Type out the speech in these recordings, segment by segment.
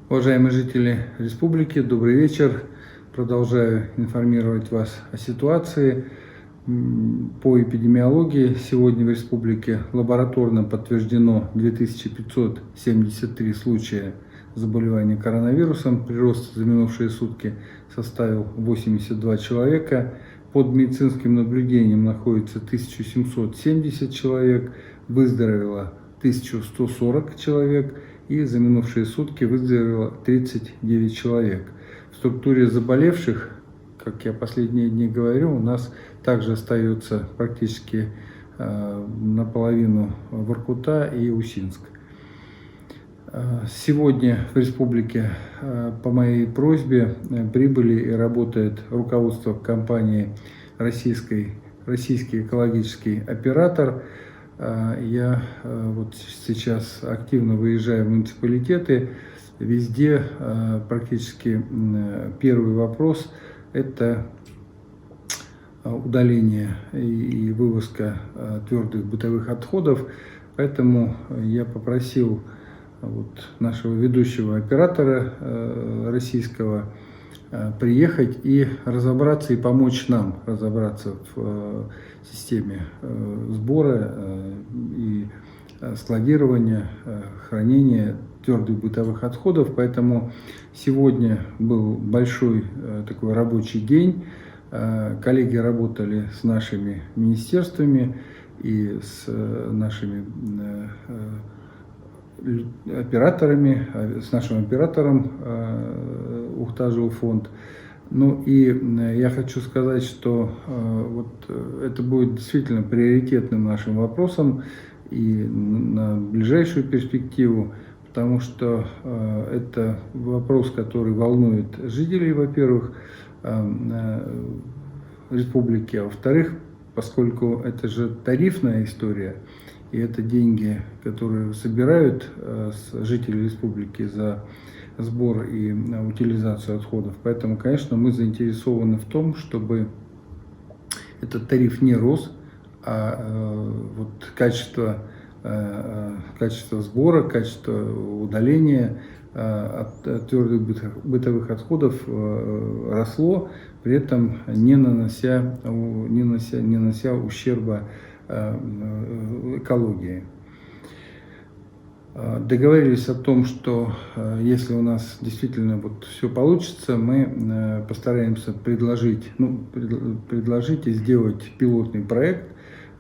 Уважаемые жители республики, добрый вечер. Продолжаю информировать вас о ситуации по эпидемиологии. Сегодня в республике лабораторно подтверждено 2573 случая заболевания коронавирусом. Прирост за минувшие сутки составил 82 человека. Под медицинским наблюдением находится 1770 человек. Выздоровело 1140 человек. И за минувшие сутки выздоровело 39 человек. В структуре заболевших, как я последние дни говорю, у нас также остается практически наполовину Воркута и Усинск. Сегодня в республике по моей просьбе прибыли и работает руководство компании «Российский экологический оператор». Я вот сейчас активно выезжаю в муниципалитеты. Везде практически первый вопрос – это удаление и вывозка твердых бытовых отходов. Поэтому я попросил нашего ведущего оператора российского приехать и разобраться, и помочь нам разобраться в системе сбора и складирования, хранения твердых бытовых отходов. Поэтому сегодня был большой такой рабочий день. Коллеги работали с нашими министерствами и с нашими операторами, с нашим оператором Ухта-Жилфонд. Ну и я хочу сказать, что вот это будет действительно приоритетным нашим вопросом и на ближайшую перспективу, потому что это вопрос, который волнует жителей, во-первых, республики, а во-вторых, поскольку это же тарифная история, и это деньги, которые собирают жители республики за сбор и утилизацию отходов. Поэтому, конечно, мы заинтересованы в том, чтобы этот тариф не рос, а вот качество сбора, качество удаления от твердых бытовых отходов росло, при этом не нанося ущерба экологии. Договорились о том, что если у нас действительно вот все получится, мы постараемся предложить и сделать пилотный проект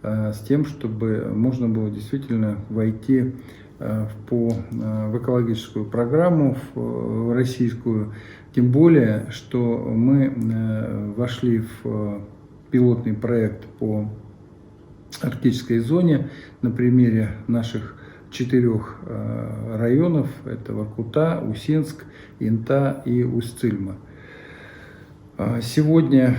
с тем, чтобы можно было действительно войти в экологическую программу, в российскую. Тем более, что мы вошли в пилотный проект по арктической зоне на примере наших 4 районов. Это Воркута, Усинск, Инта и Усть-Цильма. Сегодня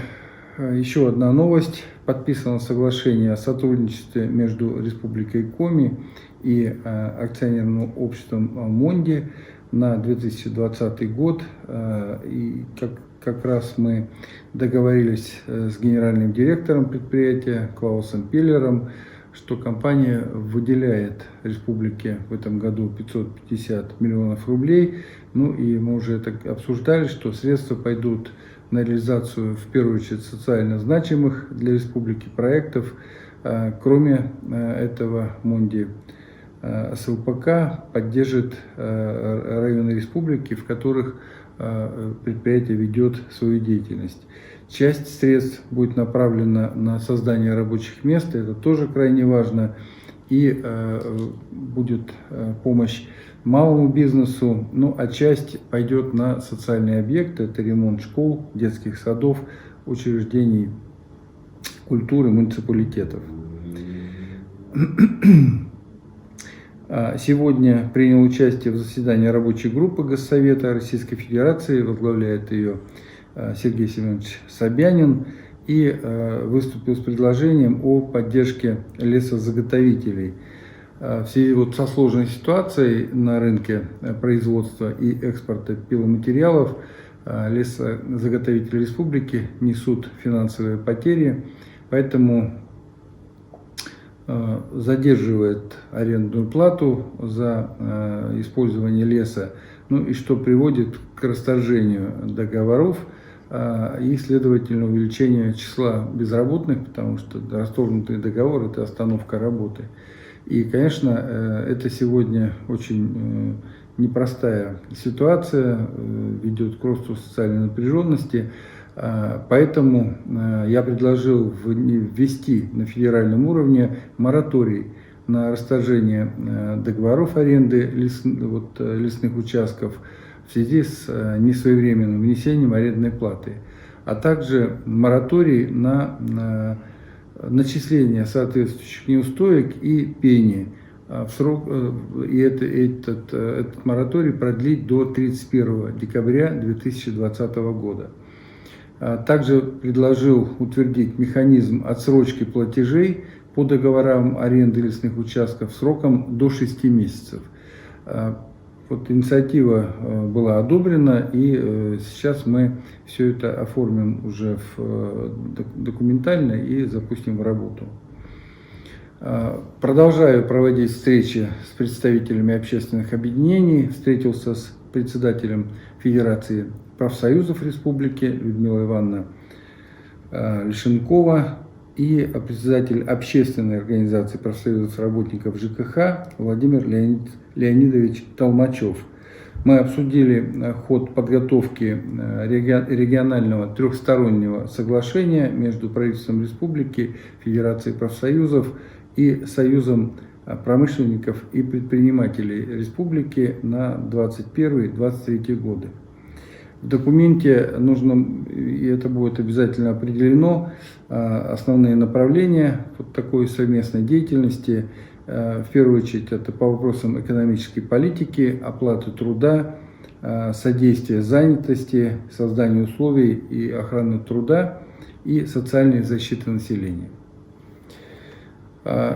еще одна новость. Подписано соглашение о сотрудничестве между Республикой Коми и акционерным обществом Монди на 2020 год. И как раз мы договорились с генеральным директором предприятия Клаусом Пеллером, что компания выделяет республике в этом году 550 миллионов рублей. Ну и мы уже так обсуждали, что средства пойдут на реализацию, в первую очередь, социально значимых для республики проектов. Кроме этого, Монди СЛПК поддержит районы республики, в которых предприятие ведет свою деятельность. Часть средств будет направлена на создание рабочих мест, это тоже крайне важно, и будет помощь малому бизнесу, ну а часть пойдет на социальные объекты, это ремонт школ, детских садов, учреждений культуры, муниципалитетов. Сегодня принял участие в заседании рабочей группы Госсовета Российской Федерации, возглавляет ее Сергей Семенович Собянин, и выступил с предложением о поддержке лесозаготовителей. В связи со сложной ситуацией на рынке производства и экспорта пиломатериалов лесозаготовители республики несут финансовые потери, поэтому задерживает арендную плату за использование леса ну и что приводит к расторжению договоров и, следовательно, увеличению числа безработных, потому что расторгнутый договор – это остановка работы. И, конечно, это сегодня очень непростая ситуация, ведет к росту социальной напряженности. Поэтому я предложил ввести на федеральном уровне мораторий на расторжение договоров аренды лесных участков в связи с несвоевременным внесением арендной платы, а также мораторий на начисление соответствующих неустоек и пени в срок, и этот мораторий продлить до 31 декабря 2020 года. Также предложил утвердить механизм отсрочки платежей по договорам аренды лесных участков сроком до 6 месяцев. Вот инициатива была одобрена, и сейчас мы все это оформим уже документально и запустим в работу. Продолжаю проводить встречи с представителями общественных объединений. Встретился с председателем Федерации профсоюзов Республики Людмила Ивановна Лишенкова и председатель общественной организации профсоюзов работников ЖКХ Владимир Леонидович Толмачев. Мы обсудили ход подготовки регионального трехстороннего соглашения между правительством республики, Федерацией профсоюзов и Союзом промышленников и предпринимателей республики на 2021-2023 годы. В документе нужно, и это будет обязательно определено, основные направления вот такой совместной деятельности. В первую очередь это по вопросам экономической политики, оплаты труда, содействия занятости, создания условий и охраны труда и социальной защиты населения.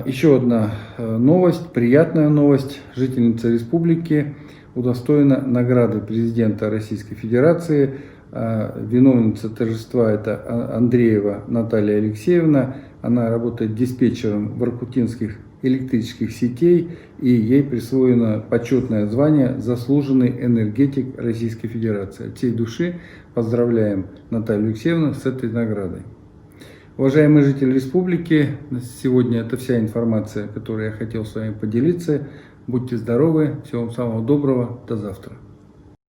Еще одна новость, приятная новость. Жительница республики удостоена награды президента Российской Федерации. Виновница торжества – это Андреева Наталья Алексеевна. Она работает диспетчером воркутинских электрических сетей, и ей присвоено почетное звание «Заслуженный энергетик Российской Федерации». От всей души поздравляем Наталью Алексеевну с этой наградой. Уважаемые жители республики, сегодня это вся информация, которую я хотел с вами поделиться. Будьте здоровы, всего вам самого доброго, до завтра.